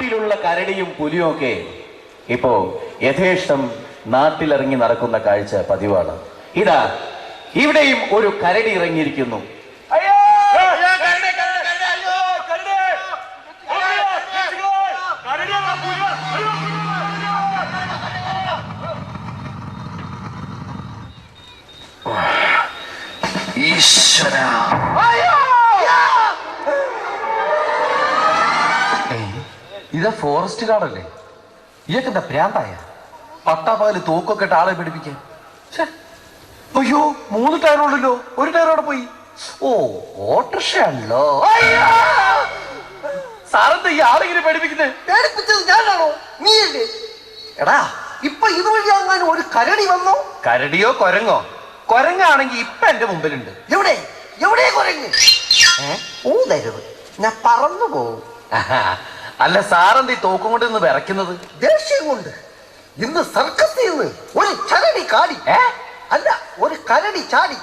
കാട്ടിലുള്ള കരടിയും പുലിയും ഒക്കെ ഇപ്പോ യഥേഷ്ടം നാട്ടിലിറങ്ങി നടക്കുന്ന കാഴ്ച പതിവാണ്. ഇതാ ഇവിടെയും ഒരു കരടി ഇറങ്ങിയിരിക്കുന്നു. ഈശ്വര, ഇതാ ഫോറസ്റ്റ് ഗാർഡല്ലേ? ഇയാൾക്കെന്താ ഭ്രാന്തായ? പട്ടാപ്പകല് തൂക്കൊക്കെ ഇട്ട് ആളെ പിടിപ്പിക്കാൻ. അയ്യോ, 3 ടയറുള്ളല്ലോ, ഒരു ടയറോടെ പോയി. ഓ, ഓട്ടോറിക്ഷയാണല്ലോ. സാറെന്താ ഈ ആളിങ്ങനെ പേടിപ്പിക്കുന്നത്? പേടിപ്പിച്ചത് ഞാനാണോ? നീയല്ലേ? എടാ, ഇപ്പൊ ഇതുവഴി അങ്ങനെ ഒരു കരടി വന്നോ? കരടിയോ കൊരങ്ങോ? കൊരങ്ങാണെങ്കി ഇപ്പൊ എന്റെ മുമ്പിലുണ്ട്. എവിടെ എവിടെ കുരങ്ങ്? ഊതരുത്, ഞാൻ പറന്നു പോകും. അല്ല, സാറെന്താ ഈ തോക്കും കൊണ്ട് നിന്ന് വിറയ്ക്കുന്നത്? ദേഷ്യം കൊണ്ട്. ഇന്ന് സർക്കസിൽ നിന്ന് ഒരു കരടി കാടി. അല്ല, ഒരു കരടി ചാടി.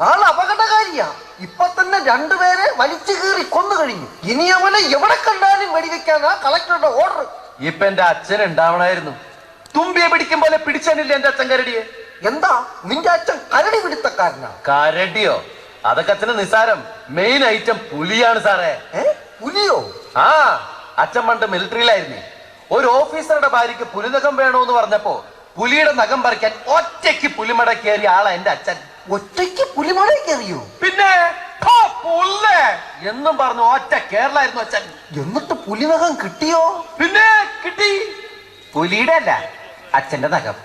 ആൾ അപകടകാരിയാ. ഇപ്പൊ തന്നെ 2 പേരെ വലിച്ചു കീറി കൊന്നു കഴിഞ്ഞു. ഇനി അവനെ എവിടെ കണ്ടാലും വെടിവെക്കാനാ കളക്ടറുടെ ഓർഡർ. ഇപ്പൊ എന്റെ അച്ഛൻ ഉണ്ടാവണായിരുന്നു. തുമ്പിയെ പിടിക്കും പോലെ പിടിച്ചാനില്ല എന്റെ അച്ഛൻ കരടിയെ. എന്താ നിന്റെ അച്ഛൻ കരടി പിടുത്തക്കാരനാ? കരടിയോ? അതൊക്കെ അച്ഛന് നിസാരം. മെയിൻ ഐറ്റം പുലിയാണ് സാറേ. പുലിയോ? ആ, അച്ഛൻ പണ്ട് മിലിറ്ററിയിലായിരുന്നു. ഒരു ഓഫീസറുടെ ഭാര്യയ്ക്ക് പുലിനഖം വേണോന്ന് പറഞ്ഞപ്പോ പുലിയുടെ നഖം പറിക്കാൻ ഒറ്റയ്ക്ക് പുലിമട കയറിയ ആളാ എന്റെ അച്ഛൻ. ഒറ്റയ്ക്ക് പുലിമട കയറിയോ? പിന്നെ എന്നും പറഞ്ഞു ഒറ്റ കേരളായിരുന്നു അച്ഛൻ. എന്നിട്ട് പുലിനഖം കിട്ടിയോ? പിന്നെ കിട്ടി. പുലിയുടെ അല്ല, അച്ഛന്റെ നഖം.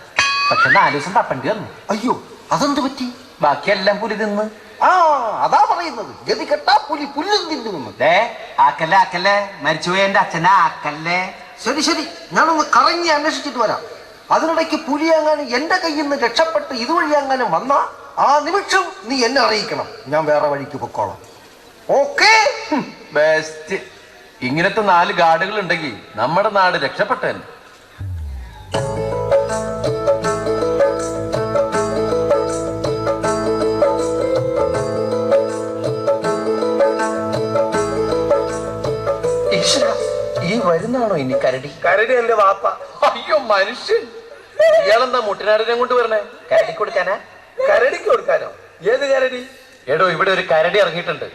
പക്ഷെ 4 ദിവസം തപ്പണ്ടി വന്നു. അയ്യോ, അതെന്ത് പറ്റി? ബാക്കിയെല്ലാം പുലി തിന്ന്. ആ, അതാ പറയുന്നത്, ഗതി കെട്ടാ പുലി പുല്ലും തിന്നു. ആക്കല്ലേ ആക്കല്ലേ, മരിച്ചുപോയ എന്റെ അച്ഛനെ ആക്കല്ലേ. ശരി ശരി, ഞാനൊന്ന് കറങ്ങി അന്വേഷിച്ചിട്ട് വരാം. അതിനിടയ്ക്ക് പുലി അങ്ങനെ എന്റെ കയ്യിൽ നിന്ന് രക്ഷപ്പെട്ട് ഇതുവഴി അങ്ങനെ വന്നാ ആ നിമിഷം നീ എന്നെ അറിയിക്കണം. ഞാൻ വേറെ വഴിക്ക് പൊക്കോളാം. ഓക്കേ? ബെസ്റ്റ്. ഇങ്ങനത്തെ 4 ഗാർഡുകൾ ഉണ്ടെങ്കിൽ നമ്മുടെ നാട് രക്ഷപ്പെട്ടു. ഈ വരുന്നാണോ ഇനി കരടി? കരടി എന്റെ വാപ്പ. അയ്യോ, മനുഷ്യൻ. ഇയാളെന്താ മുട്ടനാടിനെ കൊണ്ട് വരണേ? കരടി കൊടുക്കാനാ? കരടിക്ക് കൊടുക്കാനോ? ഏത് കരടി? എടോ, ഇവിടെ ഒരു കരടി ഇറങ്ങിയിട്ടുണ്ട്.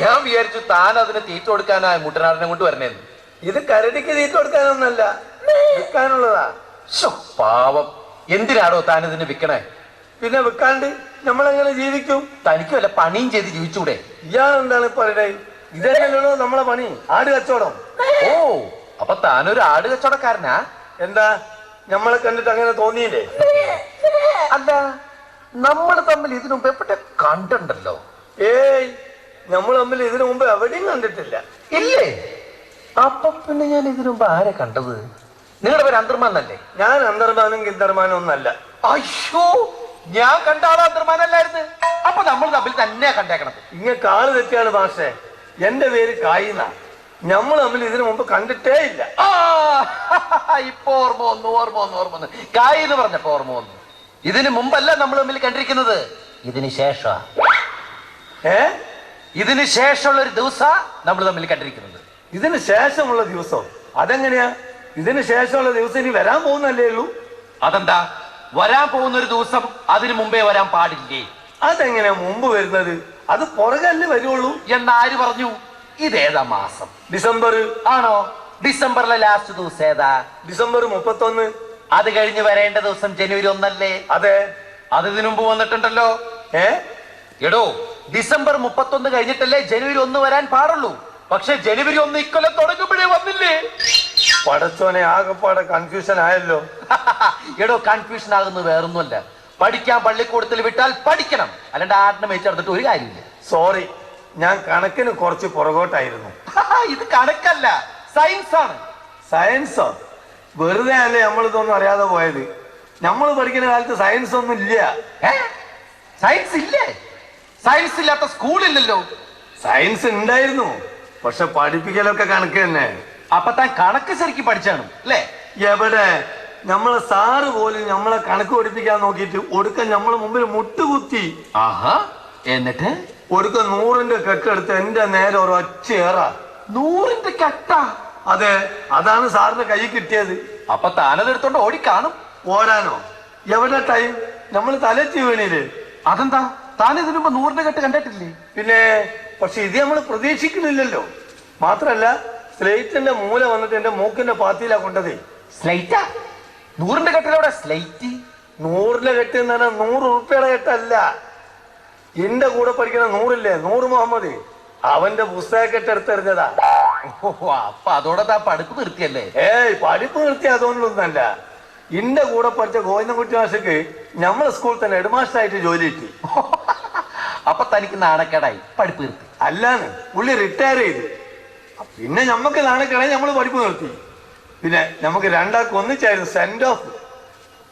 ഞാൻ വിചാരിച്ചു താൻ അതിന് തീറ്റ കൊടുക്കാനാ മുട്ടനാടിനെ കൊണ്ട് വരണേന്ന്. ഇത് കരടിക്ക് തീറ്റ കൊടുക്കാനൊന്നല്ല, വിൽക്കാനുള്ളതാ. പാവം. എന്തിനാടോ താൻ ഇതിന് വിൽക്കണേ? പിന്നെ വിൽക്കാണ്ട് നമ്മളെങ്ങനെ ജീവിക്കും? തനിക്ക് വല്ല പണിയും ചെയ്ത് ജീവിച്ചൂടെ? ഇയാളെന്താണ് പറയണേ? ഇതന്നെയാണോ നമ്മളെ പണി? ആട് കച്ചവടം. ഓ, അപ്പൊ താനൊരു ആട് കച്ചവടക്കാരനാ? എന്താ, നമ്മളെ കണ്ടിട്ട് അങ്ങനെ തോന്നിയില്ലേ? അല്ല, നമ്മൾ തമ്മിൽ ഇതിനു മുമ്പ് എപ്പോഴെ കണ്ടുണ്ടല്ലോ? ഏയ്, നമ്മൾ തമ്മിൽ ഇതിനു മുമ്പ് എവിടെയും കണ്ടിട്ടില്ല. ഇല്ലേ? അപ്പൊ പിന്നെ ഞാൻ ഇതിനു മുമ്പ് ആരെ കണ്ടത്? നിങ്ങളുടെ പേര് അന്തർമാൻ അല്ലേ? ഞാൻ അന്തർമാനും കിന്തർമാനും ഒന്നല്ല. അയ്യോ, ഞാൻ കണ്ട ആള് അന്തർമാനല്ലായിരുന്നു. അപ്പൊ നമ്മൾ തമ്മിൽ തന്നെയാ കണ്ടേക്കണത്. ഇങ്ങനെ കാള് തെറ്റിയാണ് ഭാഷേ. എന്റെ പേര് കായിന്ന. നമ്മൾ തമ്മിൽ ഇതിനു മുമ്പ് കണ്ടിട്ടേ ഇല്ല. ഇപ്പൊ ഓർമ്മ വന്നു. കായ് എന്ന് പറഞ്ഞപ്പോ ഓർമ്മ വന്നു. ഇതിന് മുമ്പല്ല നമ്മൾ തമ്മിൽ കണ്ടിരിക്കുന്നത്, ഇതിന് ശേഷ. ഇതിന് ശേഷമുള്ള ഒരു ദിവസം നമ്മൾ തമ്മിൽ കണ്ടിരിക്കുന്നത്. ഇതിന് ശേഷമുള്ള ദിവസം? അതെങ്ങനെയാ? ഇതിന് ശേഷമുള്ള ദിവസം ഇനി വരാൻ പോകുന്നല്ലേ ഉള്ളൂ. അതെന്താ, വരാൻ പോകുന്ന ഒരു ദിവസം അതിനു മുമ്പേ വരാൻ പാടില്ലേ? അതെങ്ങനെയാ മുമ്പ് വരുന്നത്? അത് പുറകല്ലേ വരുള്ളൂ എന്നാര് പറഞ്ഞു? ഇതേതാ മാസം? ഡിസംബർ. ആണോ? ഡിസംബറിലെ ലാസ്റ്റ് ദിവസം ഏതാ? ഡിസംബർ 31. അത് കഴിഞ്ഞ് വരേണ്ട ദിവസം ജനുവരി 1 അല്ലേ? അതെ. അത് ഇതിനു മുമ്പ് വന്നിട്ടുണ്ടല്ലോ. എടോ, ഡിസംബർ 31 കഴിഞ്ഞിട്ടല്ലേ ജനുവരി 1 വരാൻ പാടുള്ളൂ. പക്ഷെ ജനുവരി 1 ഇക്കൊല്ലം തുടങ്ങുമ്പോഴേ വന്നില്ലേ? പടച്ചോനെ, ആകെപ്പാടെ കൺഫ്യൂഷൻ ആയല്ലോ. എടോ, കൺഫ്യൂഷൻ ആകുന്നത് വേറൊന്നുമല്ല. പഠിക്കാൻ പള്ളിക്കൂടത്തിൽ വിട്ടാൽ പഠിക്കണം, അല്ലാണ്ട് ആടിനെ മേച്ചെടുത്തിട്ട് ഒരു കാര്യമില്ല. സോറി, ഞാൻ കണക്കിന് കുറച്ച് പുറകോട്ടായിരുന്നു. ഇത് കണക്കല്ല, സയൻസ് ആണ്. സയൻസോ? വെറുതെ അല്ലേ നമ്മളിതൊന്നും അറിയാതെ പോയത്. നമ്മൾ പഠിക്കുന്ന കാലത്ത് സയൻസ് ഒന്നും ഇല്ല. സയൻസ് ഇല്ലേ? സയൻസ് ഇല്ലാത്ത സ്കൂളില്ലല്ലോ. സയൻസ് ഉണ്ടായിരുന്നു, പക്ഷെ പഠിപ്പിക്കലൊക്കെ കണക്ക് തന്നെ. അപ്പൊ താൻ കണക്ക് ശരിക്കും പഠിച്ചാണ് അല്ലേ? എവിടെ? നമ്മളെ സാറ് പോലും നമ്മളെ കണക്ക് പഠിപ്പിക്കാൻ നോക്കിയിട്ട് ഒടുക്ക നമ്മളെ മുമ്പിൽ മുട്ടുകുത്തി. ആഹാ, എന്നിട്ട് ഒടുക്ക 100ന്റെ കെട്ടെടുത്ത് എന്റെ നേരെ ഒരൊച്ചയേറാ. 100ന്റെ കെട്ട? അതെ, അതാണ് സാറിന് കൈ കിട്ടിയത്. അപ്പൊ താനതെടുത്തോണ്ട് ഓടിക്കാണും. ഓടാനോ? എവിടെ ടൈം? നമ്മൾ തലച്ചി വീണില്ലേ? അതെന്താ, താൻ ഇതിനു മുമ്പ് 100ന്റെ കെട്ട് കണ്ടിട്ടില്ലേ? പിന്നെ പക്ഷെ ഇത് നമ്മൾ പ്രതീക്ഷിക്കുന്നില്ലല്ലോ. മാത്രല്ല സ്ലേറ്റിന്റെ മൂല വന്നിട്ട് എന്റെ മൂക്കിന്റെ പാത്തിയിലാ കൊണ്ടതേ. സ്ലൈറ്റാ? 100ന്റെ കെട്ടിലവിടെ സ്ലൈറ്റ്? 100ന്റെ കെട്ട് എന്ന് പറഞ്ഞാൽ 100 ഉറുപ്പിയുടെ കെട്ടല്ല. എന്റെ കൂടെ പഠിക്കുന്ന 100 100 മുഹമ്മദ്, അവന്റെ പുസ്തക കെട്ടെടുത്തെറിഞ്ഞതാ. ഓ, അപ്പൊ അതോടെ താ പഠിപ്പ് നിർത്തിയല്ലേ? ഏയ് പഠിപ്പ് നിർത്തി അതുകൊണ്ടൊന്നല്ല. എന്റെ കൂടെ പഠിച്ച ഗോവിന്ദൻകുട്ടി മാഷക്ക് നമ്മളെ സ്കൂളിൽ തന്നെ ഹെഡ്മാസ്റ്ററായിട്ട് ജോലി കിട്ടി. അപ്പൊ തനിക്ക് നാണക്കേടായി, പഠിപ്പ് നിർത്തി? അല്ലാന്ന്, പുള്ളി റിട്ടയർ ചെയ്ത്. പിന്നെ നമ്മക്ക് നാണക്കേടായി, നമ്മൾ പഠിപ്പ് നിർത്തി. പിന്നെ നമുക്ക് രണ്ടാൾക്ക് ഒന്നിച്ചായിരുന്നു സെൻഡ് ഓഫ്.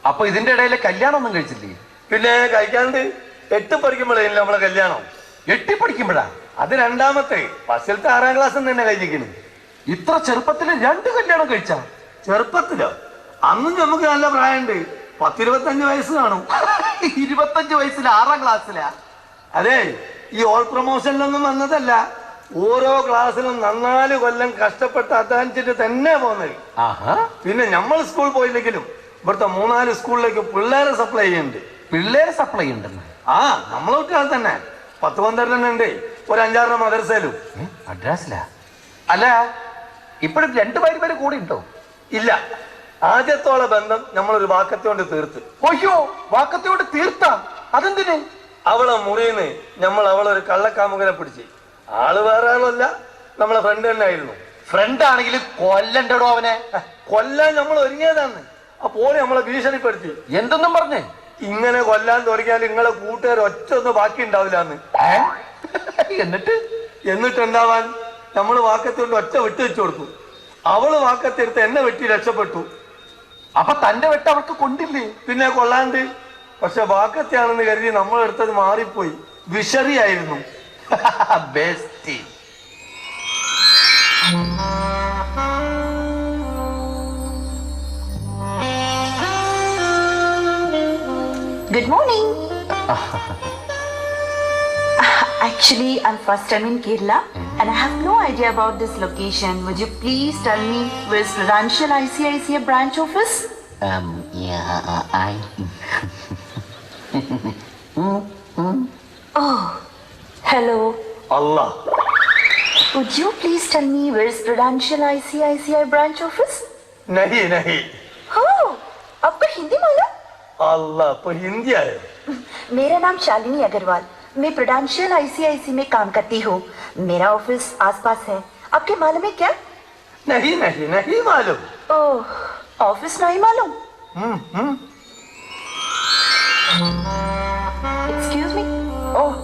അപ്പൊ ഇതിന്റെ ഇടയിൽ കല്യാണം ഒന്നും കഴിച്ചില്ലേ? പിന്നെ കഴിക്കാണ്ട് 8 പഠിക്കുമ്പോഴേ നമ്മളെ കല്യാണം. 8 പഠിക്കുമ്പോഴാ? അത് രണ്ടാമത്തെ. ഫസ്റ്റിലത്തെ 6ാം ക്ലാസ് തന്നെ കഴിഞ്ഞിരിക്കുന്നു. ഇത്ര ചെറുപ്പത്തിൽ 2 കല്യാണം കഴിച്ചാ? ചെറുപ്പത്തിലോ? അന്നും നമുക്ക് നല്ല പ്രായമുണ്ട്. 10-25 വയസ്സ് കാണും. 25 വയസ്സിൽ 6ാം ക്ലാസ്സിലാ? അതെ, ഈ ഓൾ പ്രൊമോഷനിലൊന്നും വന്നതല്ല. ഓരോ ക്ലാസ്സിലും 4 കൊല്ലം കഷ്ടപ്പെട്ട് അധ്വാനിച്ചിട്ട് തന്നെ പോകുന്നത്. പിന്നെ നമ്മൾ സ്കൂൾ പോയില്ലെങ്കിലും ഇവിടുത്തെ 3-4 സ്കൂളിലേക്ക് പിള്ളേരെ സപ്ലൈ ചെയ്യുന്നുണ്ട്. പിള്ളേരെ സപ്ലൈ ഉണ്ടെന്ന്? ആ, നമ്മളെ കുട്ടികൾ തന്നെ 10-12 ഉണ്ട്. ഒരു 5-6 മദർസയിലും. മദ്രാസിലാ? അല്ല, ഇപ്പോഴും 2 പേര് കൂടി ഉണ്ടോ? ഇല്ല, ആദ്യത്തോളം ബന്ധം നമ്മളൊരു വാക്കത്തോണ്ട് തീർത്ത്. അയ്യോ, വാക്കത്തോട് തീർത്താ? അതെന്തിന്? അവളെ മുറിയുന്ന് നമ്മൾ അവളൊരു കള്ളക്കാമുകനെ പിടിച്ച്. ആള് വേറെ ആളല്ല, നമ്മളെ ഫ്രണ്ട് തന്നെ ആയിരുന്നു. ഫ്രണ്ട് ആണെങ്കിലും കൊല്ലണ്ടോ അവനെ? കൊല്ലാൻ നമ്മൾ ഒരുങ്ങിയതാണ്. അപ്പോൾ നമ്മളെ ഭീഷണിപ്പെടുത്തി. എന്തെന്നും പറഞ്ഞേ? ഇങ്ങനെ കൊല്ലാൻ തുടങ്ങിയാൽ നിങ്ങളെ കൂട്ടുകാർ ഒറ്റ ഒന്നും ബാക്കി ഉണ്ടാവില്ലാന്ന്. എന്നിട്ടുണ്ടാവാൻ നമ്മൾ വാക്കത്തോണ്ട് ഒറ്റ വിട്ടു വെച്ചു കൊടുത്തു. അവള് വാക്കത്തെടുത്ത് എന്നെ വെട്ടി രക്ഷപ്പെട്ടു. അപ്പൊ തന്റെ വെട്ട് അവൾക്ക് കൊണ്ടില്ലേ? പിന്നെ കൊള്ളാണ്ട്. പക്ഷെ വാക്കത്തെയാണെന്ന് കരുതി നമ്മൾ എടുത്തത് മാറിപ്പോയി. വിഷറിയായിരുന്നു. Best. Good morning. Actually, I'm first time in Kerala and I have no idea about this location. Would you please tell me where's Prudential ICICI branch office? Oh, hello. Allah. Would you please tell me where's Prudential ICICI branch office? नहीं नहीं. Oh, आपको हिंदी मालूम? अल्लाह, तो हिंदी आए. मेरा नाम शालिनी अग्रवाल. मैं prudential ICICI में काम करती हूँ. मेरा ऑफिस आसपास है. आपके मालूम है क्या? नहीं नहीं नहीं मालूम. ओह, ऑफिस नहीं मालूम? Excuse me. ओह,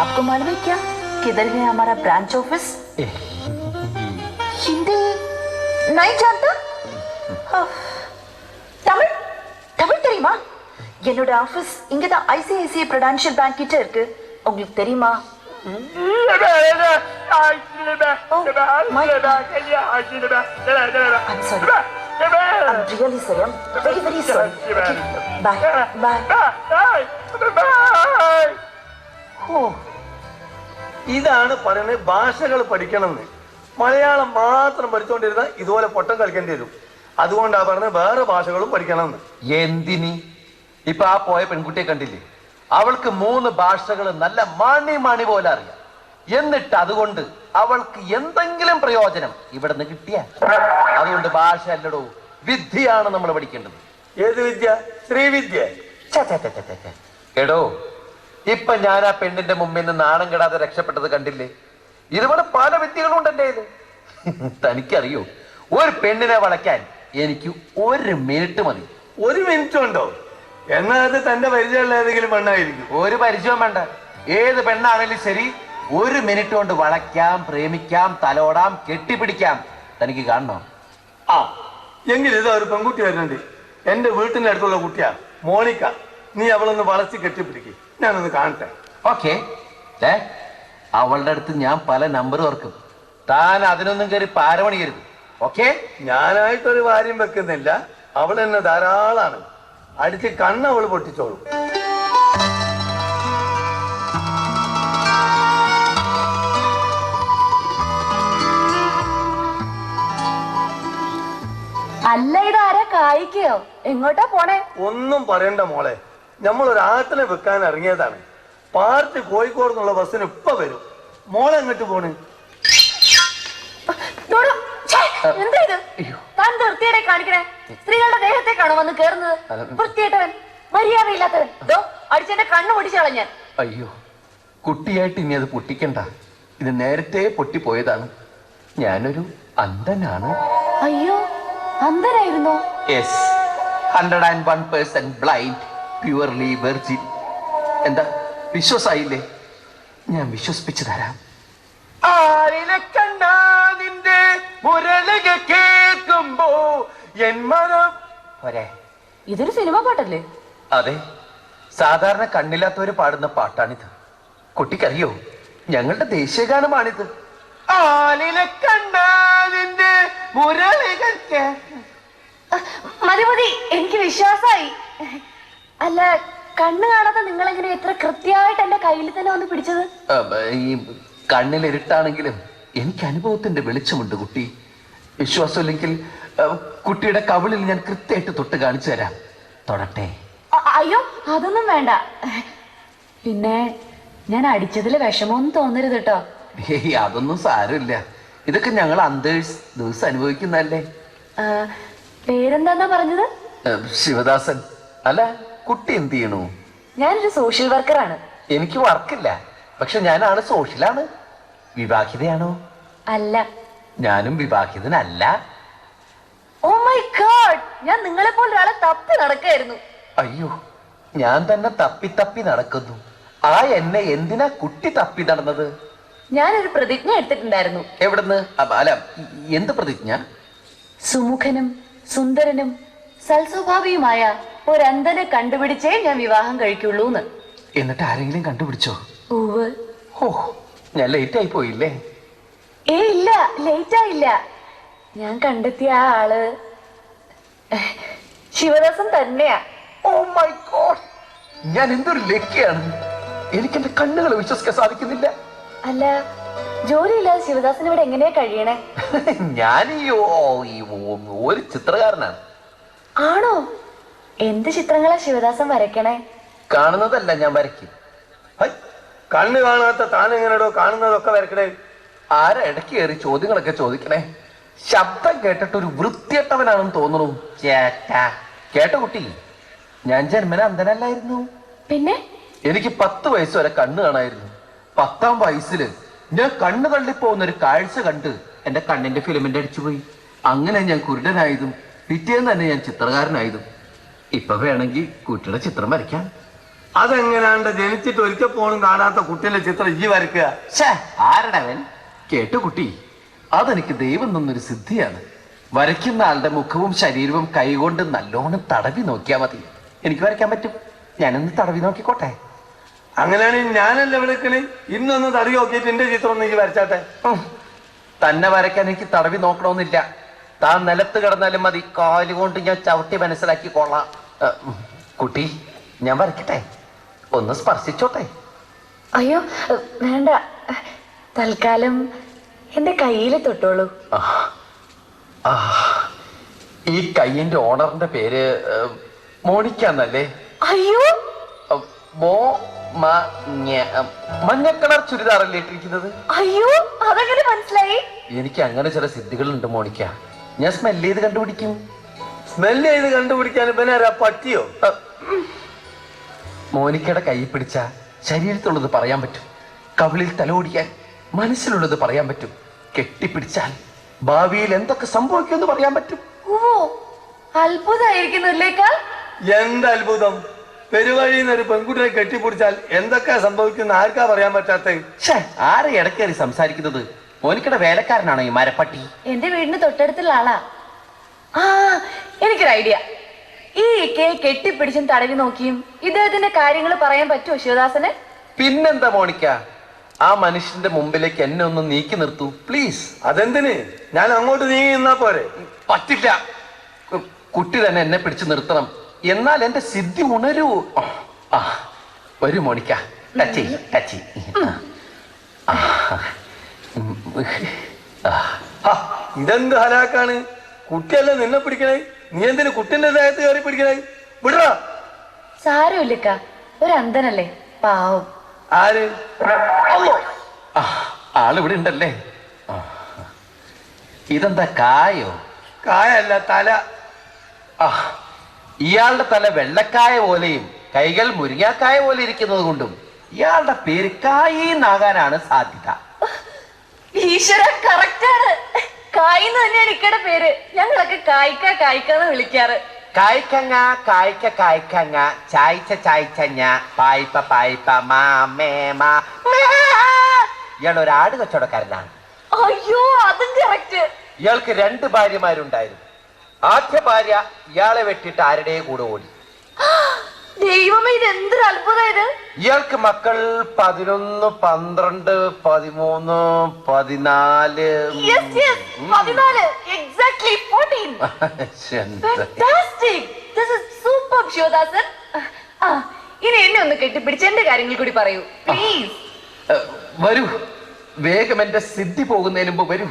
आपको मालूम है क्या किधर है हमारा ब्रांच ऑफिस? हिंदी नहीं जानता? தமிழ் தமிழ் தெரியுமா? என்னோட ஆபீஸ் இங்க தான் ICICI Prudential Bank கிட்ட இருக்கு. உங்களுக்கு தெரியுமா? I'm sorry. I'm really sorry. I'm very very sorry. Okay. Bye. Bye. ഓ, ഇതാണ് പറയുന്നത് ഭാഷകൾ പഠിക്കണമെന്ന്. മലയാളം മാത്രം പഠിച്ചുകൊണ്ടിരുന്ന ഇതുപോലെ പൊട്ടം കളിക്കേണ്ടി വരും. അതുകൊണ്ടാ പറഞ്ഞത് വേറെ ഭാഷകളും പഠിക്കണമെന്ന്. എന്തിനി? ഇപ്പൊ ആ പോയ പെൺകുട്ടിയെ കണ്ടില്ലേ? അവൾക്ക് 3 ഭാഷകൾ നല്ല മണി പോലെ അറിയാം. എന്നിട്ട് അതുകൊണ്ട് അവൾക്ക് എന്തെങ്കിലും പ്രയോജനം ഇവിടെ നിന്ന് കിട്ടിയ? അതുകൊണ്ട് ഭാഷ അല്ലടോ, വിദ്യയാണ് നമ്മൾ പഠിക്കേണ്ടത്. ഏത് വിദ്യ? ശ്രീവിദ്യ. എടോ, ഇപ്പൊ ഞാൻ ആ പെണ്ണിന്റെ മുമ്പിൽ നിന്ന് നാണം കെടാതെ രക്ഷപ്പെട്ടത് കണ്ടില്ലേ? ഇതുപോലെ പല വിദ്യകളും ഉണ്ട് എന്റെ കയ്യില്. തനിക്കറിയോ, ഒരു പെണ്ണിനെ വളയ്ക്കാൻ എനിക്ക് 1 മിനിറ്റ് മതി. 1 മിനിറ്റ് ഉണ്ടോ? എന്നാൽ അത് തന്റെ പരിചയമുള്ള ഏതെങ്കിലും പെണ്ണായിരിക്കും. ഒരു പരിചയം വേണ്ട. ഏത് പെണ്ണാണെങ്കിലും ശരി, 1 മിനിറ്റ് കൊണ്ട് വളയ്ക്കാം, പ്രേമിക്കാം, തലോടാം, കെട്ടിപ്പിടിക്കാം. തനിക്ക് കാണണോ? ആ, എങ്കിൽ ഇതാ ഒരു പെൺകുട്ടി വരുന്നുണ്ട്. എന്റെ വീട്ടിന്റെ അടുത്തുള്ള കുട്ടിയാ, മോണിക്ക. നീ അവളൊന്ന് വളച്ച് കെട്ടിപ്പിടിക്കും. ഞാനൊന്ന് കാണട്ടെ. ഓക്കെ. അവളുടെ അടുത്ത് ഞാൻ പല നമ്പർ ഓർക്കും. താൻ അതിനൊന്നും കയറി പാരമണിയരുത്. ഓക്കെ? ഞാനായിട്ടൊരു കാര്യം വെക്കുന്നില്ല. അവൾ എന്നെ ധാരാളാണ്. അടിച്ച് കണ്ണ് അവൾ പൊട്ടിച്ചോളും. അല്ല ഇതാരാ കായിക്കയോ? എങ്ങോട്ടാ പോണേ? ഒന്നും പറയണ്ട മോളെ, നമ്മൾ ഒരു ആട്ടിനെ വെക്കാൻ ഇറങ്ങിയതാണ്. പാർട്ടി കോഴിക്കോട് നിന്നുള്ള ബസ്സിന് ഇപ്പൊ വരും. മോളെ എങ്ങോട്ട് പോണ്? എന്താ ഇത്? താൻ വൃത്തിയുടെ കാണിക്കണേ? സ്ത്രീകളുടെ ദേഹത്തേക്കാണോ വന്ന് കേറുന്നത്? വൃത്തിയായിട്ടവൻ, മര്യാദയില്ലാത്തവൻ. അടിച്ചെന്റെ കണ്ണു പൊടിച്ചു കളഞ്ഞാൻ. അയ്യോ, കുട്ടിയായിട്ട് ഇനി അത് പൊട്ടിക്കണ്ട. ഇത് നേരത്തെ പൊട്ടിപ്പോയതാണ്. ഞാനൊരു അന്ധനാണ്. അയ്യോ, അന്ധനായിരുന്നോ? Yes, 101% blind, purely virgin. എന്താ വിശ്വാസായില്ലേ? ഞാൻ വിശ്വസിപ്പിച്ചു തരാം. ആരിലെ കണ്ടാ നിന്റെ മുരളിക കേൾക്കുമ്പോ എൻ മനം പോരെ. ഇതൊരു സിനിമ പാട്ടല്ലേ? അതെ, സാധാരണ കണ്ണില്ലാത്തവര് പാടുന്ന പാട്ടാണിത്. കുട്ടിക്കറിയോ, ഞങ്ങളുടെ ദേശീയഗാനമാണിത്. ആലിലെ കണ്ടാ നിന്റെ മുരളിക. മതി മതി, എനിക്ക് വിശ്വാസായി. അല്ല, കണ്ണ് കാണാതെ നിങ്ങൾ എങ്ങനെ ഇത്ര കൃത്യമായിട്ട് എന്റെ കയ്യിൽ തന്നെ വന്ന് പിടിച്ചത്? ഈ കണ്ണിൽ ഇരുട്ടാണെങ്കിലും എനിക്ക് അനുഭവത്തിന്റെ വെളിച്ചമുണ്ട് കുട്ടി. വിശ്വാസമില്ലെങ്കിൽ കുട്ടിയുടെ കവിളിൽ ഞാൻ കൃത്യമായിട്ട് തൊട്ട് കാണിച്ചു തരാം. തൊടട്ടെ? അയ്യോ, അതൊന്നും വേണ്ട. പിന്നെ ഞാൻ അടിച്ചതിൽ വിഷമമൊന്നും തോന്നരുത് കേട്ടോ. ഏയ്, അതൊന്നും സാരമില്ല. ഇതൊക്കെ ഞങ്ങൾ അന്തേഴ്സ് ദിവസം അനുഭവിക്കുന്നല്ലേ. പേരെന്താന്നാ പറഞ്ഞത്? ശിവദാസൻ. അല്ല, കുട്ടി എന്ത് ചെയ്യണു? ഞാനൊരു സോഷ്യൽ വർക്കറാണ്. എനിക്ക് വർക്കില്ല, പക്ഷെ ഞാനാണ് സോഷ്യലാണ്. വിവാഹിതയാണോ? അല്ല. ഞാനും വിവാഹിതനല്ല. ഓ മൈ ഗോഡ്, ഞാൻ നിങ്ങളെ പോലെ ഒരാളെ തപ്പി നടക്കായിരുന്നു. അയ്യോ, ഞാൻ തന്നെ തപ്പി തപ്പി നടക്കുന്നു. ആ എന്നെ എന്തിനാ കുട്ടി തപ്പി നടന്നത്? ഞാനൊരു പ്രതിജ്ഞ എടുത്തിട്ടുണ്ടായിരുന്നു. എവിടുന്ന്? അല്ല, എന്ത് പ്രതിജ്ഞ? സുമുഖനും സുന്ദരനും സൽസ്വഭാവിയുമായ ഒരന്ധനെ കണ്ടുപിടിച്ചേ ഞാൻ വിവാഹം കഴിക്കുള്ളൂന്ന്. എന്നിട്ട് ആരെങ്കിലും കണ്ടുപിടിച്ചോ? ഉവ്വ്. ഓ, ഞാൻ ലേറ്റ് ആയി പോയില്ലേ? ഇല്ല, ലേറ്റ് ആയില്ല. ഞാൻ കണ്ടെത്തിയ ആ ആള് ശിവദാസൻ തന്നെയാ. ഓ മൈ ഗോഡ്, ഞാൻ എന്തൊരു ലക്കിയാണ്. എനിക്ക് എന്റെ കണ്ണുകളെ വിശ്വസിക്കാൻ സാധിക്കുന്നില്ല. അല്ല, ജോലിയില്ലാതെ ശിവദാസൻ ഇവിടെ എങ്ങനെയാ കഴിയണേ? ഞാൻ ഒരു ചിത്രകാരനാണ്. ആണോ? എന്ത് ചിത്രങ്ങളാ ശിവദാസൻ വരയ്ക്കണേ? കാണുന്നതല്ല ഞാൻ വരയ്ക്കും. കണ്ണ് കാണാത്ത താനെങ്ങനെയോ കാണുന്നതൊക്കെ വരക്കണേ? ആരാ ഇടയ്ക്ക് കയറി ചോദ്യങ്ങളൊക്കെ ചോദിക്കണേ? ശബ്ദം കേട്ടിട്ട് ഒരു വൃത്തിയട്ടവനാണെന്ന് തോന്നുന്നു. കേട്ടോ കുട്ടി, ഞാൻ ജന്മന അന്ധനല്ലായിരുന്നു. പിന്നെ എനിക്ക് 10 വയസ്സ് വരെ കണ്ണ് കാണായിരുന്നു. 10ാം വയസ്സില് ഞാൻ കണ്ണ് തള്ളിപ്പോകുന്ന ഒരു കാഴ്ച കണ്ട് എന്റെ കണ്ണിന്റെ ഫിലിമിന്റെ അടിച്ചുപോയി. അങ്ങനെ ഞാൻ കുരുടനായതും പിറ്റേന്ന് തന്നെ ഞാൻ ചിത്രകാരനായതും. ഇപ്പൊ വേണമെങ്കിൽ കുട്ടിയുടെ ചിത്രം വരയ്ക്കാം. അതെങ്ങനെയാണ്ട് ജനിച്ചിട്ട് ഒരിക്കൽ പോലും കാണാത്ത കുട്ടിയുടെ ചിത്രം ഈ വരയ്ക്കുക? ആരടവൻ? കേട്ടു കുട്ടി, അതെനിക്ക് ദൈവം തന്നൊരു സിദ്ധിയാണ്. വരയ്ക്കുന്ന ആളുടെ മുഖവും ശരീരവും കൈകൊണ്ട് നല്ലോണം തടവി നോക്കിയാൽ മതി. എനിക്ക് വരയ്ക്കാൻ പറ്റും. ഞാനൊന്ന് തടവി നോക്കിക്കോട്ടെ? അങ്ങനെയാണെങ്കിൽ ഞാനല്ല വിളിക്കണേ. ഇന്നൊന്ന് തടി നോക്കിയിട്ട് എന്റെ ചിത്രം ഒന്ന് എനിക്ക് വരച്ചാട്ടെ. തന്നെ വരയ്ക്കാൻ എനിക്ക് തടവി നോക്കണമെന്നില്ല. താൻ നിലത്ത് കിടന്നാലും മതി, കാലുകൊണ്ട് ഞാൻ ചവിട്ടി മനസ്സിലാക്കിക്കൊള്ളാം. കുട്ടി, ഞാൻ വരയ്ക്കട്ടെ? ഒന്ന് സ്പർശിച്ചോട്ടെ? അയ്യോ വേണ്ട, തൽക്കാലം എന്റെ കയ്യിൽ തൊട്ടോളൂ. ഈ കയ്യിന്റെ ഓണറിന്റെ പേര് മോണിക്ക എന്നല്ലേ? അയ്യോ, മഞ്ഞ കളർ ചുരിദാറല്ലേ ഇട്ടിരിക്കുന്നത്? അയ്യോ, അതെങ്ങനെ മനസ്സിലായി? എനിക്ക് അങ്ങനെ ചില സിദ്ധികളുണ്ട് മോണിക്ക. ഞാൻ സ്മെല് ചെയ്ത് കണ്ടുപിടിക്കും. സ്മെല് ചെയ്ത് കണ്ടുപിടിക്കാൻ പിന്നെ പറ്റിയോ? മോനിക്കയുടെ കൈ പിടിച്ച ശരീരത്തുള്ളത് പറയാൻ പറ്റും. കവിളിൽ തലോടിയാൽ മനസ്സിലുള്ളത് പറയാൻ പറ്റും. കെട്ടിപ്പിടിച്ചാൽ ഭാവിയിൽ എന്തൊക്കെ സംഭവിക്കുമെന്ന് പറയാൻ പറ്റും. ഓ, അത്ഭുതമായിരിക്കുന്നില്ലേക്കാൾ. എന്ത് അത്ഭുതം! പെരുവഴിയിൽ നിന്ന് ഒരു പെൺകുട്ടിയെ കെട്ടിപ്പിടിച്ചാൽ എന്തൊക്കെ സംഭവിക്കുന്ന ആർക്കാ പറയാൻ പറ്റാത്ത? ആരെ ഇടക്കേറി സംസാരിക്കുന്നത്? മോനിക്കയുടെ വേലക്കാരനാണോ ഈ മരപ്പട്ടി? എന്റെ വീടിന് തൊട്ടടുത്തുള്ള ആളാ. ആ, എനിക്കൊരു ഐഡിയ. ഈ കെട്ടിപ്പിടിച്ചും തടവി നോക്കിയും ഇദ്ദേഹത്തിന്റെ കാര്യങ്ങൾ പറയാൻ പറ്റുമോ ശിവദാസന്? പിന്നെന്താ മോണിക്ക, ആ മനുഷ്യന്റെ മുമ്പിലേക്ക് എന്നെ ഒന്ന് നീക്കി നിർത്തൂ പ്ലീസ്. അതെന്തിന്? ഞാൻ അങ്ങോട്ട് നീങ്ങി നിന്നാ പോരെ? പറ്റില്ല. കുട്ടി തന്നെ എന്നെ പിടിച്ചു നിർത്തണം, എന്നാൽ എന്റെ സിദ്ധി ഉണരൂ. വരൂ മോണിക്ക, ടച്ചി ടച്ചി. ഇതെന്ത് ഹലാക്കാണ്! കുട്ടിയല്ലേ നിന്നെ പിടിക്കണേ, നീ എന്തിനു കുട്ടിന്റെ ദേഹത്ത് കയറി പിടിക്കണേ? വിടറാ. സാരമില്ലക്ക, ഒരു അന്ധനല്ലേ, പാവം. ആര്? അല്ലോ, ആളിവിടെ ഉണ്ടല്ലേ. ഇതെന്താ കായോ? കായല്ല, തല. ഇയാളുടെ തല വെള്ളക്കായ പോലെയും കൈകൾ മുരിങ്ങാക്കായ പോലെ ഇരിക്കുന്നത് കൊണ്ടും ഇയാളുടെ പേര് കായിന്നാകാനാണ് സാധ്യത. ഈശ്വര, കറക്റ്റാണ്. കായിന്ന് തന്നെയാണ് ഇക്കടെ പേര്. ഞങ്ങളൊക്കെ കായ്ക്കാന്ന് വിളിക്കാറ്. കായ്ക്കങ്ങ കായ്ക്ക കായ്ക്കങ്ങ ചായ്ച്ച ചായ്ച്ചഞ്ഞ പായ്പ പായ്പ മാമേമ. ഇയാൾ ഒരു ആട് കച്ചവടക്കാരനാണ്. അയ്യോ, അതും കറക്റ്റ്. ഇയാൾക്ക് 2 ഭാര്യമാരുണ്ടായിരുന്നു. ആദ്യ ഭാര്യ ഇയാളെ വെട്ടിയിട്ട് ആരുടെ കൂടെ ഓടി. ദൈവമേ, ഇത് എന്തൊരു അത്ഭുതം ഇത്. ഇയാൾക്ക് മക്കൾ 11, 12, 13, 14. Yes, 14. Exactly 14. Fantastic. This is superb, Sivadasan. ഇനി എന്നെ ഒന്ന് കെട്ടിപ്പിടിച്ച് എന്റെ കാര്യങ്ങൾ കൂടി പറയൂ, പ്ലീസ്. വരൂ, വേഗം എന്റെ സിദ്ധി പോകുന്നതിന് മുമ്പ് വരൂ.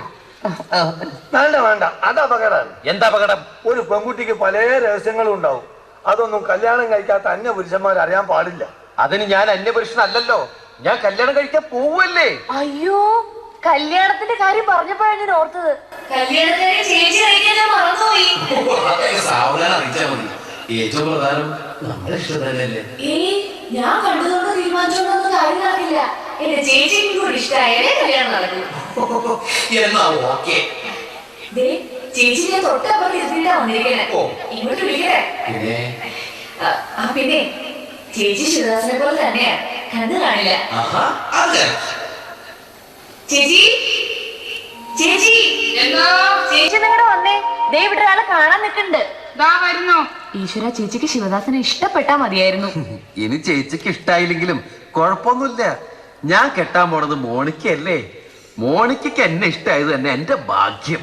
വേണ്ട വേണ്ട, അത് അപകടമാണ്. എന്താ അപകടം? ഒരു പെൺകുട്ടിക്ക് പല രഹസ്യങ്ങളും ഉണ്ടാവും. അതൊന്നും കല്യാണം കഴിക്കാത്ത അന്യ പുരുഷന്മാർ അറിയാൻ പാടില്ല. അതിന് ഞാൻ അന്യപുരുഷനല്ലല്ലോ, ഞാൻ കല്യാണം കഴിക്കാൻ പോവല്ലേ. അയ്യോ, കല്യാണത്തിന്റെ കാര്യം പറഞ്ഞപ്പോഴാണ് ഞാൻ ഓർത്തത്. കല്യാണത്തിന് ചേച്ചി കഴിക്കാൻ ഞാൻ മറന്നുപോയി. സാവധാനം അറിയിച്ചാൽ മതി. ഏറ്റവും പ്രധാനം നമ്മുടെ ഇഷ്ടം തന്നെയല്ലേ. ഞാൻ കണ്ടതുകൊണ്ട് തീരുമാനിച്ചോണ്ടൊന്നും കാര്യം നടക്കില്ല. എന്റെ ചേച്ചിക്കും കൂടി ഇഷ്ടമായാലേ കല്യാണം നടക്കൂ. എന്നാ ഓക്കെ. ചേച്ചി ഞാൻ തൊട്ടപ്പുറത്ത് ഇരുത്തിട്ടാ വന്നിരിക്കണേ. ഇങ്ങോട്ട് വിളിക്കട്ടെ. പിന്നെ ചേച്ചി ശിവദാസനെ പോലെ തന്നെയാ, കണ്ണു കാണില്ല. ചേച്ചി ചേച്ചി ചേച്ചി നിങ്ങളുടെ വന്നേ, ദേ ഇവിടെ ഒരാളെ കാണാൻ നിൽക്കുന്നുണ്ട്. വരുന്നോ? ഈശ്വര, ചേച്ചിക്ക് ശിവദാസനെ ഇഷ്ടപ്പെട്ടാ മതിയായിരുന്നു. ഇനി ചേച്ചിക്ക് ഇഷ്ടായില്ലെങ്കിലും കുഴപ്പമൊന്നുമില്ല. ഞാൻ കെട്ടാൻ പോണത് മോണിക്കല്ലേ. മോണിക്കയ്ക്ക് എന്നെ ഇഷ്ടമായത് തന്നെ എന്റെ ഭാഗ്യം.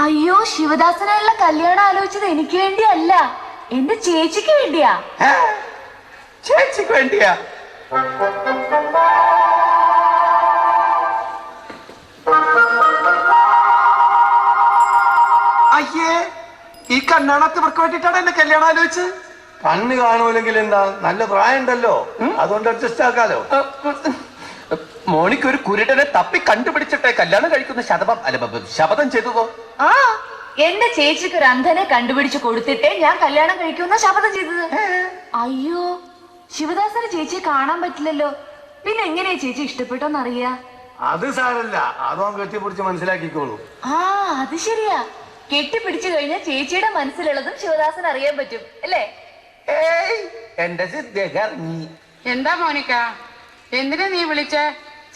അയ്യോ, ശിവദാസനായുള്ള കല്യാണം ആലോചിച്ചത് എനിക്ക് വേണ്ടിയല്ല, എന്റെ ചേച്ചിക്ക് വേണ്ടിയാ. ചേച്ചിക്ക് വേണ്ടിയാ? അയ്യേ, ഈ കണ്ണാണത്ത് ഇവർക്ക് വേണ്ടിട്ടാണ് എന്നെ കല്യാണം ആലോചിച്ചത്. കണ്ണ് കാണൂലെങ്കിൽ എന്താ, നല്ല പ്രായം ഉണ്ടല്ലോ, അതുകൊണ്ട് അഡ്ജസ്റ്റ് ആക്കാലോ. മോണിക്ക് ഒരു കുരുടനെ തപ്പി കണ്ടുപിടിച്ചിട്ടേ കല്യാണം കഴിക്കുന്ന ശപഥം ചെയ്തതോ? ആ, എന്റെ ചേച്ചിക്ക് ഒരു അന്ധനെ കണ്ടുപിടിച്ച് കൊടുത്തിട്ടേ ഞാൻ കല്യാണം കഴിക്കുന്ന ശപഥം ചെയ്തത്. അയ്യോ, ശിവദാസന് ചേച്ചിയെ കാണാൻ പറ്റില്ലല്ലോ, പിന്നെ എങ്ങനെയാ ചേച്ചി ഇഷ്ടപ്പെട്ടോന്നറിയാ? അത് സാരല്ല, അതോ കെട്ടിപ്പിടിച്ച് മനസ്സിലാക്കിക്കോളൂ. ആ, അത് ശരിയാ. കെട്ടിപ്പിടിച്ചു കഴിഞ്ഞാൽ ചേച്ചിയുടെ മനസ്സിലുള്ളതും ശിവദാസൻ അറിയാൻ പറ്റും അല്ലേ? എന്റെ സിദ്ധി. എന്താ മോനിക്ക, എന്തിനാ നീ വിളിച്ചേ?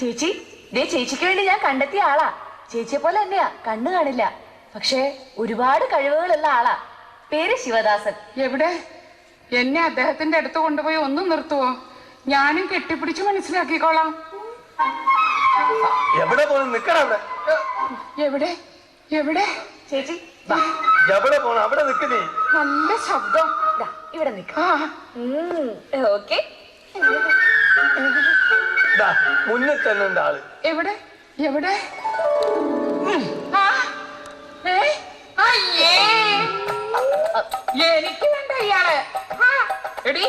ചേച്ചി, ദേ ചേച്ചിക്ക് വേണ്ടി ഞാൻ കണ്ടെത്തിയ ആളാ. ചേച്ചിയെ പോലെ തന്നെയാ, കണ്ണു കാണില്ല, പക്ഷേ ഒരുപാട് കഴിവുകളുള്ള ആളാ. പേര് ശിവദാസൻ. എവിടെ? എന്നെ അദ്ദേഹത്തിന്റെ അടുത്ത് കൊണ്ടുപോയി ഒന്ന് നിർത്തുവോ? ഞാനും കെട്ടിപ്പിടിച്ച് മനസ്സിലാക്കിക്കോളാം. എവിടെ പോണം? നിക്കണവിടെ. എവിടെ എവിടെ? ചേച്ചി എവിടെ പോണം? അവിടെ നിക്കണേ. നല്ല ശബ്ദം. ദാ, ഇവിടെ നിൽക്കാം. ഓക്കെ. മുന്നിൽ തന്നെ ഉണ്ട് ആള്. എവിടെ എവിടെ? ആ, അയ്യേ, എനിക്ക് വേണ്ട ഇയാള്. എടി,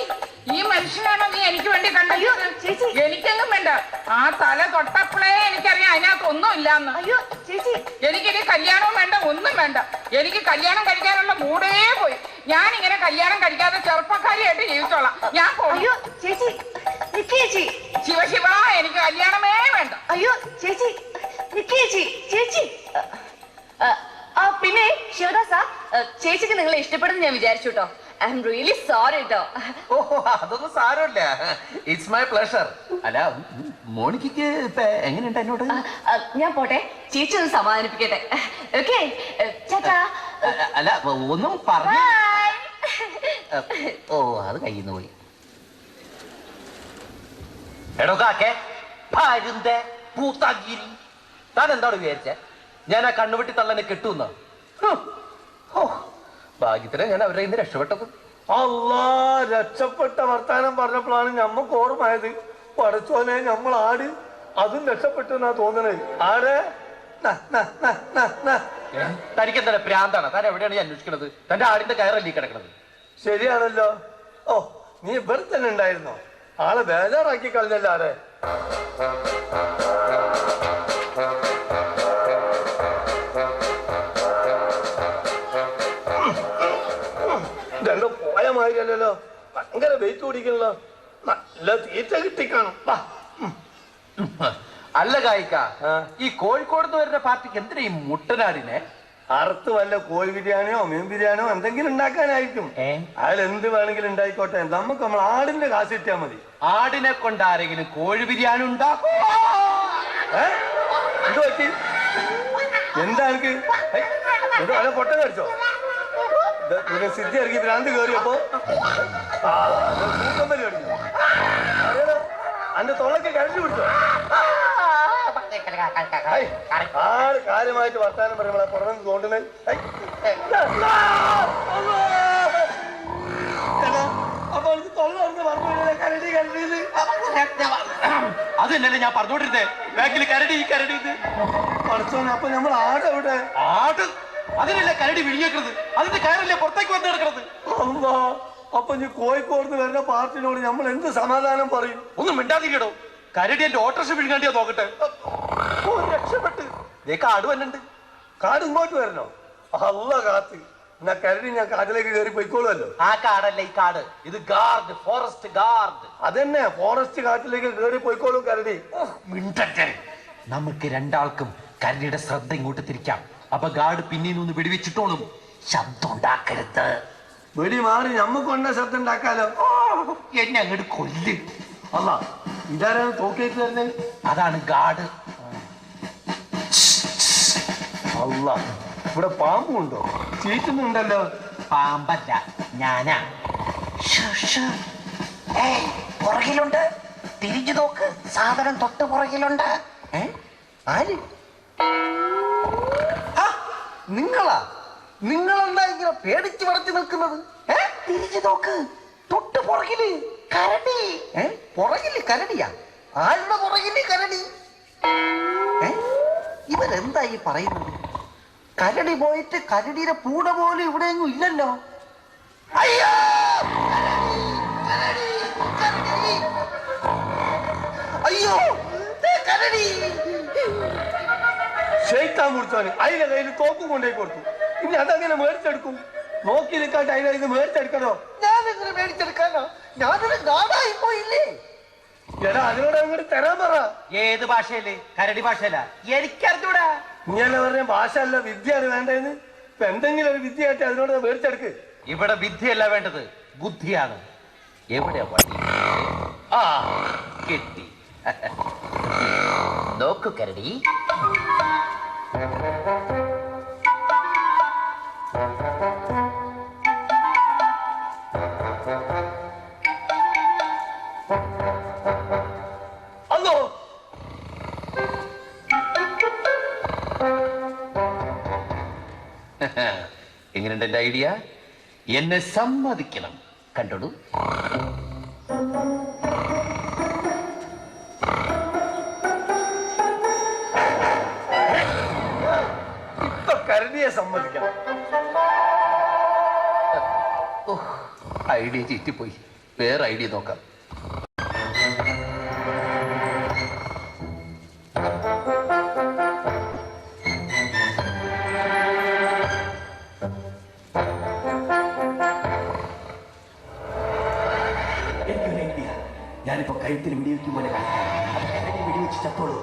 ഈ മനുഷ്യനാണോ നീ എനിക്ക് വേണ്ടി കണ്ടയോ? ചേച്ചി, എനിക്കൊന്നും വേണ്ട. ആ തല തൊട്ടപ്പോഴേ എനിക്കറിയാം അതിനകത്ത് ഒന്നും ഇല്ലാന്ന്. അയ്യോ ചേച്ചി, എനിക്കിനി കല്യാണവും വേണ്ട, ഒന്നും വേണ്ട. എനിക്ക് കല്യാണം കഴിക്കാനുള്ള മൂടേ പോയി. ഞാൻ ഇങ്ങനെ കല്യാണം കഴിക്കാതെ ചെറുപ്പക്കാരിയായിട്ട് ജീവിച്ചോളാം. ഞാൻ അയ്യോ ചേച്ചി, നിക്ക് ചേച്ചി. ശിവശിവ, എനിക്ക് കല്യാണമേ വേണ്ട. അയ്യോ ചേച്ചി, നിക്ക് ചേച്ചി. ചേച്ചി, പിന്നെ ശിവദാസ, ചേച്ചിക്ക് നിങ്ങളെ ഇഷ്ടപ്പെടുന്നു ഞാൻ വിചാരിച്ചു കേട്ടോ. ഐ എം റിയലി സോറി കേട്ടോ. ഓഹോ, അതൊന്നും സാരമില്ല. It's my pleasure. അല്ല, മോണിക്ക് ഇപ്പൊ എങ്ങനെയുണ്ട് എന്നോട്? ഞാൻ പോട്ടെ, ചേച്ചി ഒന്ന് സമാധാനിപ്പിക്കട്ടെ. ഓക്കെ, ചേട്ടാ. അല്ല, ഒന്നും പറഞ്ഞു. ബൈ. ഓ, അത് കയ്യിന്ന് പോയി. എടോ കാക്കേ, പരുന്തേ, പൂത്താഗിരി, താൻ എന്താണ് വിചാരിച്ചേ? ഞാൻ ആ കണ്ണുവെട്ടി തള്ളനെ കെട്ടുന്ന? ഭാഗ്യത്തിനെ ഞാൻ അവരുടെ ഇന്ന് രക്ഷപ്പെട്ടത്. അല്ലാ, രക്ഷപ്പെട്ട വർത്താനം പറഞ്ഞപ്പോഴാണ് ഞമ്മക്ക് ഓർമ്മയത്. പടച്ചോനെ, നമ്മൾ ആട് അതും രക്ഷപ്പെട്ടു എന്നാ തോന്നണേ. ആട് തനിക്ക് എന്താ പ്രാന്താണ്? താൻ എവിടെയാണ് ഈ അന്വേഷിക്കുന്നത്? തന്റെ ആടിന്റെ കയറല്ലേ കിടക്കുന്നത്? ശരിയാണല്ലോ. ഓ, നീ ഇവിടെ തന്നെ ഉണ്ടായിരുന്നോ? ആളെ ബേജാറാക്കി കളഞ്ഞല്ലോ ആരെ. രണ്ടും പോയ മാതിരിയല്ലോ. ഭയങ്കര വെയിറ്റ് ഓടിക്കണല്ലോ. നല്ല തീറ്റ കിട്ടിക്കാണും. അല്ല കായിക്ക, ഈ കോഴിക്കോട് വരുന്ന പാർട്ടിക്ക് എന്തിനാ ഈ മുട്ടനാടിനെ? അറുത്ത് വല്ല കോഴി ബിരിയാണിയോ മീൻ ബിരിയാണിയോ എന്തെങ്കിലും ഉണ്ടാക്കാനായിരിക്കും. അയാൾ എന്ത് വേണമെങ്കിലും ഉണ്ടായിക്കോട്ടെ, നമുക്ക് നമ്മൾ ആടിന്റെ കാശ് കിട്ടിയാ മതി. ആടിനെ കൊണ്ട് ആരെങ്കിലും കോഴി ബിരിയാണി ഉണ്ടാക്കും? എന്ത് പറ്റി? എന്താ എനിക്ക് അല്ല പൊട്ട കടിച്ചോ? പിന്നെ സിദ്ധി ഇറങ്ങി ഭ്രാന്ത് കയറിയപ്പോ കൂക്കമ്പലി അടിച്ചു. അന്റെ തൊള്ളക്ക് കരഞ്ഞു പിടിച്ചോ? ആള് കാര്യമായിട്ട് വർത്താനം പറയുമ്പോൾ പുറമെ തോണ്ടുന്നത്. അപ്പൊ എനിക്ക് തൊള്ള പറഞ്ഞു കരടി കരടി. അത് തന്നെയല്ലേ ഞാൻ പറഞ്ഞോണ്ടിരുന്നേ, ബാക്കിൽ കരടി കരടി. പഠിച്ചോനെ, അപ്പൊ നമ്മൾ ആട് എവിടെ? ആട് അതിനല്ലേ കരടി വിഴിഞ്ഞേക്കുന്നത്? അതിന്റെ കയറല്ലേ പുറത്തേക്ക് വന്ന് കിടക്കുന്നത്? അല്ലാ, അപ്പൊ നീ കോഴിക്കോട് വരുന്ന പാർട്ടിനോട് നമ്മൾ എന്ത് സമാധാനം പറയും? ഒന്നും മിണ്ടാതിരിക്കടോ. കരടി എന്റെ ഓട്ടോറിക്ഷ വിഴുങ്ങാണ്ടിയാ നോക്കട്ടെ. രക്ഷപ്പെട്ട് കാട് വന്നുണ്ട്. കാട് ഇങ്ങോട്ട് വരണോ? അല്ല കാത്ത്. എന്നാ കരടി ഞാൻ കാട്ടിലേക്ക് കയറി പോയിക്കോളുമല്ലോ. ആ കാടല്ല ഈ കാട്, ഇത് ഗാർഡ്, ഫോറസ്റ്റ് ഗാർഡ്. അതന്നെ, ഫോറസ്റ്റ് കാട്ടിലേക്ക് കയറി പോയിക്കോളും കരടി. മിണ്ടട്ടെ. നമുക്ക് രണ്ടാൾക്കും കരടിയുടെ ശ്രദ്ധ ഇങ്ങോട്ട് തിരിക്കാം. അപ്പൊ ഗാർഡ് പിന്നീന്ന് വെടിവെച്ചിട്ടോളും. ശബ്ദം ഉണ്ടാക്കരുത്. വെടി മാറി നമ്മക്ക് കൊണ്ട ശബ്ദം ഉണ്ടാക്കാലോ. എന്നെ അങ്ങോട്ട് കൊല്ല്. അല്ല, ഇതാരാണ് തോക്കേറ്റ് തന്നെ? അതാണ് ഗാർഡ്. അല്ല, ഇവിടെ പാമ്പുണ്ടോ? ചീറ്റുന്നുണ്ടല്ലോ. പാമ്പല്ല, ഞാനാ. പുറകിലുണ്ട്, തിരിഞ്ഞു നോക്ക്. സാധനം തൊട്ട് പുറകിലുണ്ട്. ആര്? നിങ്ങളാ? നിങ്ങളെന്താ ഇങ്ങനെ പേടിച്ച് പടച്ചു നിൽക്കുന്നത്? തിരിഞ്ഞു നോക്ക്, തൊട്ട് പുറകില് കരടി. പുറകില് കരടിയാ? ആരുടെ പുറകില് കരടി? ഇവരെന്താ ഈ പറയുന്നത്? കരടി പോയിട്ട് കരടിയുടെ പൂട പോലും ഇവിടെയൊന്നും ഇല്ലല്ലോ. അയ്യോ, അയ്യോ, കരടി. ഷെയ്ത്താൻ മുറിച്ചോന് അതിന്റെ കയ്യിൽ തോക്കും കൊണ്ടേ കൊടുത്തു. ഇനി അതങ്ങനെ മേടിച്ചെടുക്കും? നോക്കി നിൽക്കാട്ട് അതിനെ ഇത് മേടിച്ചെടുക്കണോ? ഞാനെങ്ങനെ മേടിച്ചെടുക്കാനോ? ഞാനൊരു ഗാർഡായി പോയില്ലേ. എടാ, അതിനോട് അങ്ങോട്ട് തരാൻ പറ. ഏത് ഭാഷയല്ലേ? കരടി ഭാഷയല്ല. എനിക്കറിഞ്ഞൂടാ. ഇങ്ങനെ പറഞ്ഞ ഭാഷ അല്ല, വിദ്യയാണ് വേണ്ടതെന്ന്. ഇപ്പൊ എന്തെങ്കിലും ഒരു വിദ്യ ആയിട്ട് അതിനോട് മേടിച്ചെടുക്ക്. ഇവിടെ വിദ്യയല്ല വേണ്ടത്, ബുദ്ധിയാണ്. എവിടെയാ വഴി? ആ, കിട്ടി. നോക്കു കരടി. അല്ലോ, എങ്ങനെയുണ്ട് എന്റെ ഐഡിയ? എന്നെ സമ്മതിക്കണം. കണ്ടോളൂ. ഇപ്പൊ കരടിയെ സമ്മതിക്കണം. ഐഡിയ ചീറ്റിപ്പോയി. വേറെ ഐഡിയ നോക്കാം. ഞാനിപ്പോ കഴുത്തിൽ വെടിവെക്കും പോലെ വെടിവെച്ച് ചത്തോളൂ.